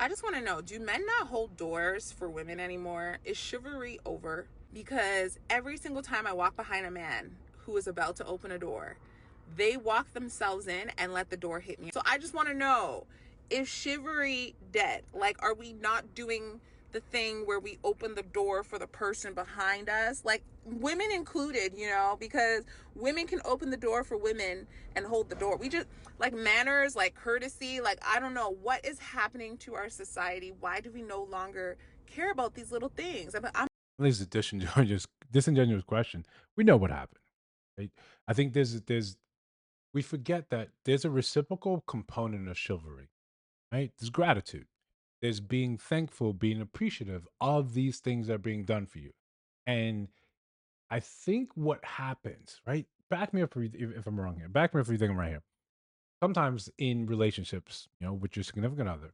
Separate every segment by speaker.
Speaker 1: I just want to know, do men not hold doors for women anymore? Is chivalry over? Because every single time I walk behind a man who is about to open a door, they walk themselves in and let the door hit me. So I just want to know, is chivalry dead? Like, are we not doing the thing where we open the door for the person behind us? Like, women included, because women can open the door for women and hold the door. We just, like, manners, like courtesy, like, I don't know what is happening to our society. Why do we no longer care about these little things? I'm
Speaker 2: At least a disingenuous question. We know what happened, right? I think there's we forget that there's a reciprocal component of chivalry, right? There's gratitude. There's being thankful, being appreciative of these things that are being done for you. And I think what happens, right? Back me up if I'm wrong here. Back me up if you think I'm right here. Sometimes in relationships, with your significant other,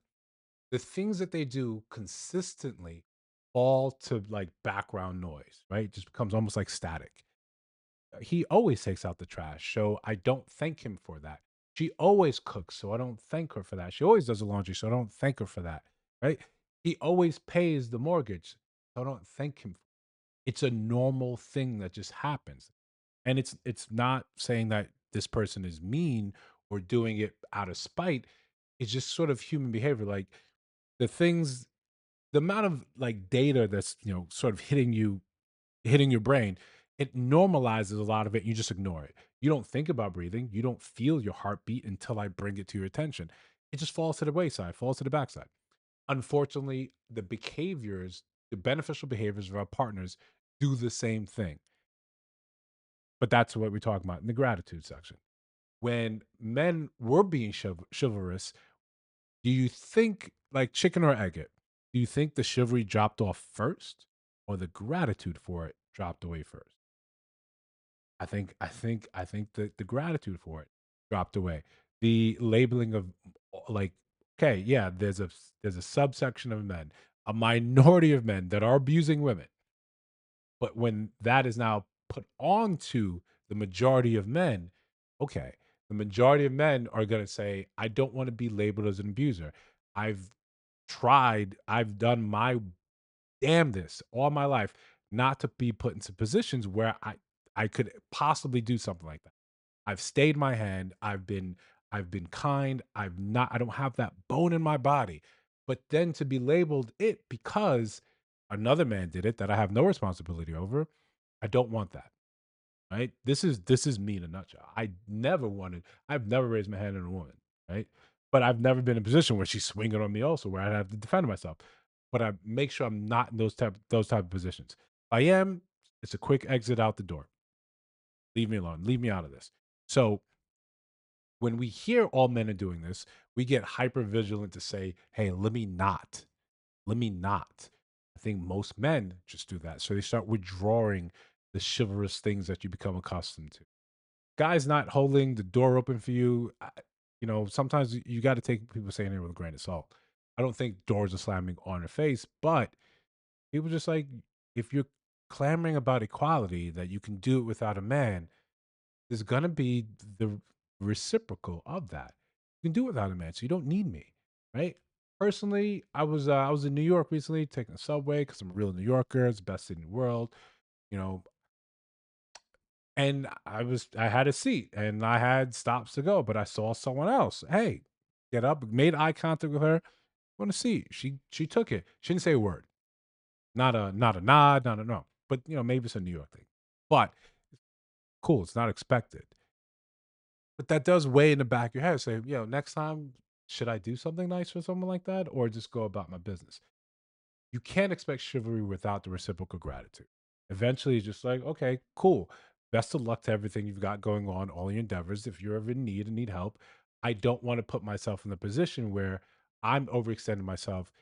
Speaker 2: the things that they do consistently fall to like background noise, right? It just becomes almost like static. He always takes out the trash, so I don't thank him for that. She always cooks, so I don't thank her for that. She always does the laundry, so I don't thank her for that, right? He always pays the mortgage, so I don't thank him. It's a normal thing that just happens. And it's not saying that this person is mean or doing it out of spite. It's just sort of human behavior. Like the things, the amount of like data that's sort of hitting your brain, it normalizes a lot of it. You just ignore it. You don't think about breathing. You don't feel your heartbeat until I bring it to your attention. It just falls to the wayside, falls to the backside. Unfortunately, the beneficial behaviors of our partners do the same thing. But that's what we're talking about in the gratitude section. When men were being chivalrous, do you think, like chicken or egg it? Do you think the chivalry dropped off first, or the gratitude for it dropped away first? I think that the gratitude for it dropped away. The labeling of like, okay, yeah, there's a subsection of men, a minority of men that are abusing women, but when that is now put onto the majority of men, okay, the majority of men are going to say, I don't want to be labeled as an abuser. I've I've done my damnedest all my life not to be put into positions where I could possibly do something like that. I've stayed my hand. I've been kind. I don't have that bone in my body. But then to be labeled it because another man did it that I have no responsibility over, I don't want that. Right? This is me in a nutshell. I've never raised my hand on a woman, right? But I've never been in a position where she's swinging on me also where I have to defend myself. But I make sure I'm not in those type of positions. If I am, it's a quick exit out the door. Leave me alone. Leave me out of this. So when we hear all men are doing this, we get hyper vigilant to say, hey, let me not. Let me not. I think most men just do that. So they start withdrawing the chivalrous things that you become accustomed to. Guys not holding the door open for you, sometimes you got to take people saying it with a grain of salt. I don't think doors are slamming on their face, but people just like, if you're clamoring about equality, that you can do it without a man, there's gonna be the reciprocal of that. You can do it without a man, so you don't need me, right? Personally, I was in New York recently taking a subway because I'm a real New Yorker. It's the best city in the world, you know. And I had a seat and I had stops to go, but I saw someone else. Hey, get up, made eye contact with her. Want to see? She took it. She didn't say a word. Not a nod, not a no. But maybe it's a New York thing. But cool, it's not expected. But that does weigh in the back of your head. Say, next time, should I do something nice for someone like that or just go about my business? You can't expect chivalry without the reciprocal gratitude. Eventually, it's just like, okay, cool. Best of luck to everything you've got going on, all your endeavors. If you're ever in need and need help, I don't want to put myself in the position where I'm overextending myself,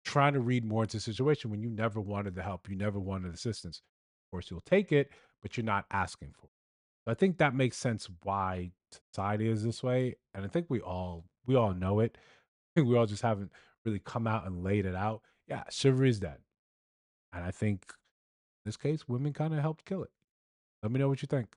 Speaker 2: trying to read more into the situation when you never wanted the help, you never wanted assistance. Of course, you'll take it, but you're not asking for it. I think that makes sense why society is this way, and I think we all know it. I think we all just haven't really come out and laid it out. Yeah, chivalry is dead, and I think in this case, women kind of helped kill it. Let me know what you think.